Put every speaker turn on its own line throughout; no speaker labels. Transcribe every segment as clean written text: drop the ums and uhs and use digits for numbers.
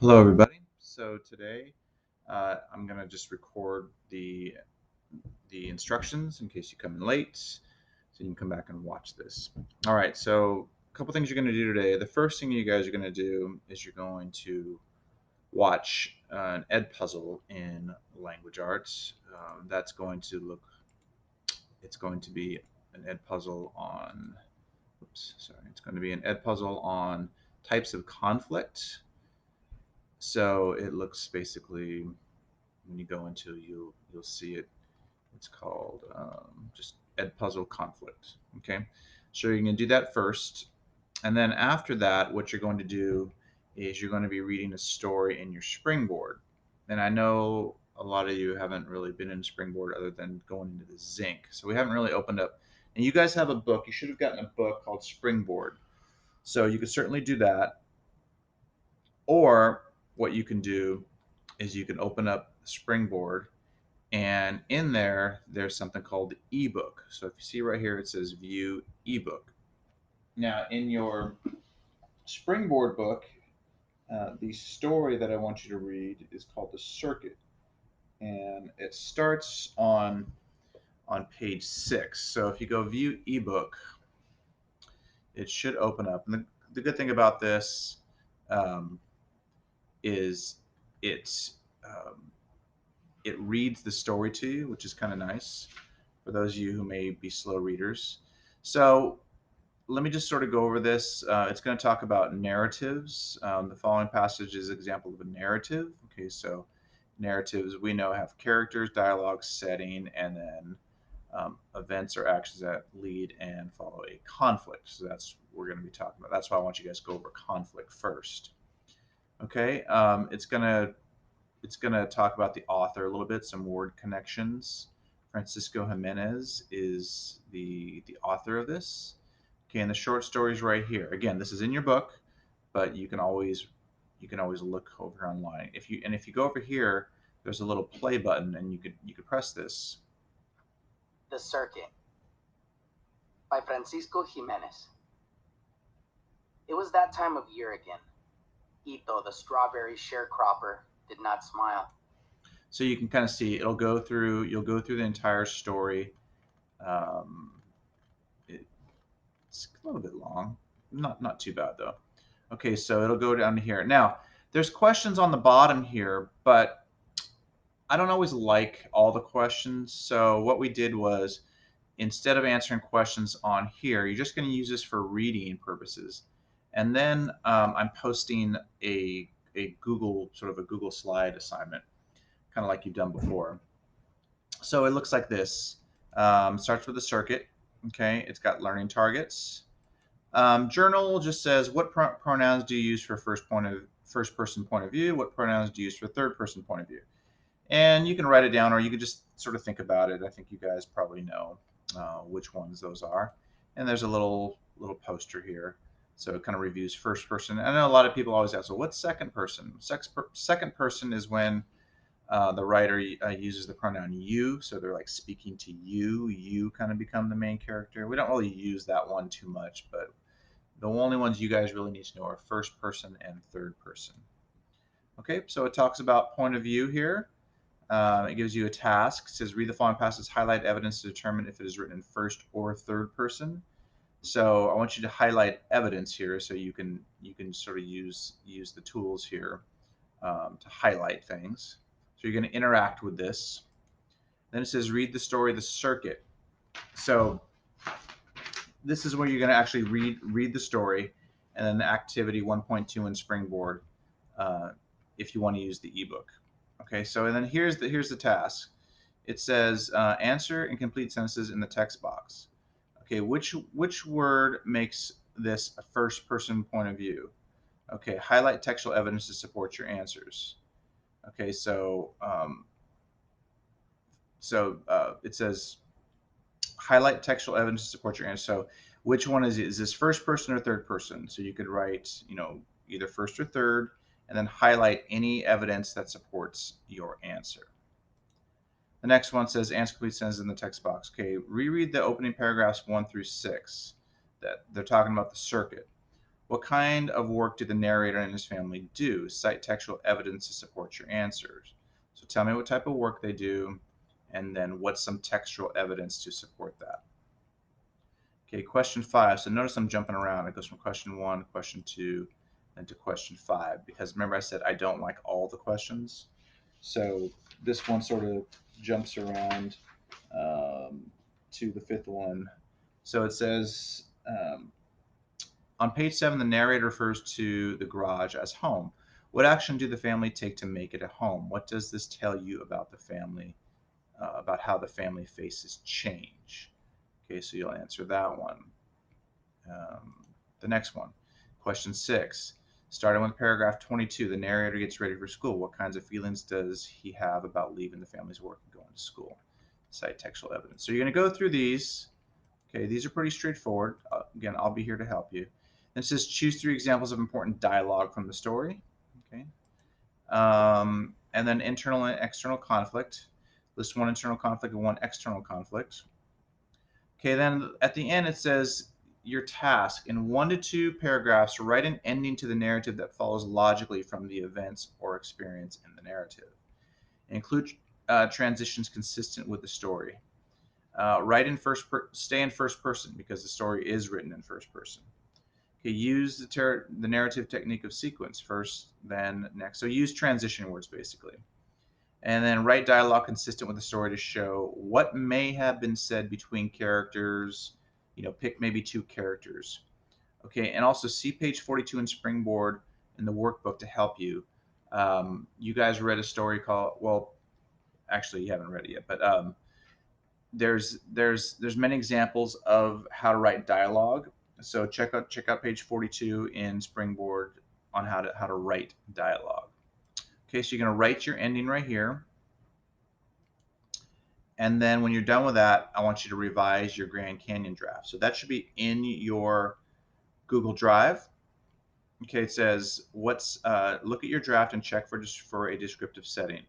Hello, everybody. So today I'm going to just record the instructions in case you come in late, so you can come back and watch this. All right. So a couple things you're going to do today. The first thing you guys are going to do is you're going to watch an Ed puzzle in language arts. That's going to look. It's going to be an Ed puzzle on. Oops, sorry. It's going to be an Ed puzzle on types of conflict. So it looks basically when you go into you'll see it. It's called just Edpuzzle Conflict. Okay, so you're going to do that first, and then after that, what you're going to do is you're going to be reading a story in your Springboard. And I know a lot of you haven't really been in Springboard other than going into the Zinc, so we haven't really opened up. And you guys have a book. You should have gotten a book called Springboard. So you could certainly do that. Or what you can do is you can open up Springboard, and in there there's something called the ebook. So if you see right here, it says view ebook. Now in your Springboard book, the story that I want you to read is called The Circuit, and it starts on page 6. So if you go view ebook, it should open up. And the good thing about this um, is it's um, it reads the story to you, which is kind of nice for those of you who may be slow readers. So let me just sort of go over this. It's going to talk about narratives. The following passage is an example of a narrative. Okay, so narratives we know have characters, dialogue, setting, and then events or actions that lead and follow a conflict. So that's what we're going to be talking about. That's why I want you guys to go over conflict first. Okay, it's gonna talk about the author a little bit, some word connections. Francisco Jimenez is the author of this. Okay, and the short story is right here. Again, this is in your book, but you can always look over online. If you go over here, there's a little play button, and you could press this.
The Circuit by Francisco Jimenez. It was that time of year again. Ito, the strawberry sharecropper, did not smile.
So you can kind of see it'll go through. You'll go through the entire story. Um, it's a little bit long, not too bad though. Okay, so it'll go down to here. Now, there's questions on the bottom here, but I don't always like all the questions. So what we did was instead of answering questions on here, you're just going to use this for reading purposes. And then I'm posting a Google sort of a Google slide assignment, kind of like you've done before. So it looks like this. Starts with a circuit. Okay, it's got learning targets. Journal just says what pronouns do you use for first person point of view? What pronouns do you use for third person point of view? And you can write it down, or you could just sort of think about it. I think you guys probably know which ones those are. And there's a little poster here, so it kind of reviews first person. I know a lot of people always ask, "Well, what's second person?" Second person is when the writer uses the pronoun you, so they're like speaking to you. You kind of become the main character. We don't really use that one too much, but the only ones you guys really need to know are first person and third person. Okay, so it talks about point of view here. It gives you a task. It says read the following passages, highlight evidence to determine if it is written in first or third person. So I want you to highlight evidence here, so you can sort of use the tools here to highlight things. So you're going to interact with this. Then it says read the story of the circuit. So this is where you're going to actually read the story, and then the activity 1.2 in Springboard, uh, if you want to use the ebook. Okay, so and then here's the task. It says answer and complete sentences in the text box. Okay, which word makes this a first person point of view? Okay, highlight textual evidence to support your answers. Okay, so it says highlight textual evidence to support your answer. So which one is it? Is this first person or third person? So you could write, either first or third, and then highlight any evidence that supports your answer. The next one says answer complete sentences in the text box. Okay, reread the opening paragraphs 1 through 6. That they're talking about the circuit. What kind of work do the narrator and his family do? Cite textual evidence to support your answers. So tell me what type of work they do, and then what's some textual evidence to support that. Okay, question 5. So notice I'm jumping around. It goes from question 1, question 2, then to question 5. Because remember I said I don't like all the questions. So this one sort of jumps around to the 5th one. So it says, on page 7, the narrator refers to the garage as home. What action do the family take to make it a home? What does this tell you about the family, about how the family faces change? Okay, so you'll answer that one. The next one, question 6. Starting with paragraph 22, the narrator gets ready for school. What kinds of feelings does he have about leaving the family's work and going to school? Cite textual evidence. So you're going to go through these. Okay, these are pretty straightforward. Again, I'll be here to help you. And it says choose 3 examples of important dialogue from the story. Okay. And then internal and external conflict. List 1 internal conflict and 1 external conflict. Okay, then at the end it says your task in 1 to 2 paragraphs, write an ending to the narrative that follows logically from the events or experience in the narrative. Include transitions consistent with the story. Write in stay in first person because the story is written in first person. Okay, use the narrative technique of sequence, first, then next. So use transition words basically. And then write dialogue consistent with the story to show what may have been said between characters. Pick maybe 2 characters. Okay, and also see page 42 in Springboard in the workbook to help you. You guys read a story called, well, actually you haven't read it yet, but there's many examples of how to write dialogue. So check out page 42 in Springboard on how to write dialogue. Okay, so you're going to write your ending right here. And then when you're done with that, I want you to revise your Grand Canyon draft. So that should be in your Google Drive. Okay, it says look at your draft and check for a descriptive setting.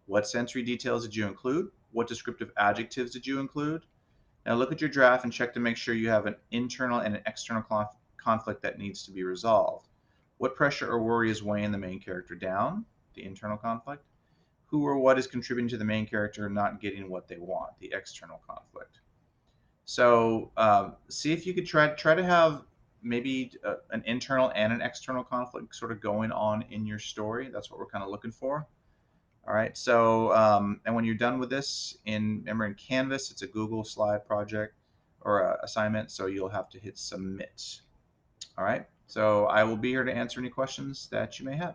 What sensory details did you include? What descriptive adjectives did you include? Now look at your draft and check to make sure you have an internal and an external conflict that needs to be resolved. What pressure or worry is weighing the main character down? The internal conflict. Who or what is contributing to the main character not getting what they want? The external conflict. So see if you could try to have maybe an internal and an external conflict sort of going on in your story. That's what we're kind of looking for. All right. So and when you're done with this, remember in Canvas, it's a Google slide project or assignment, so you'll have to hit submit. All right. So I will be here to answer any questions that you may have.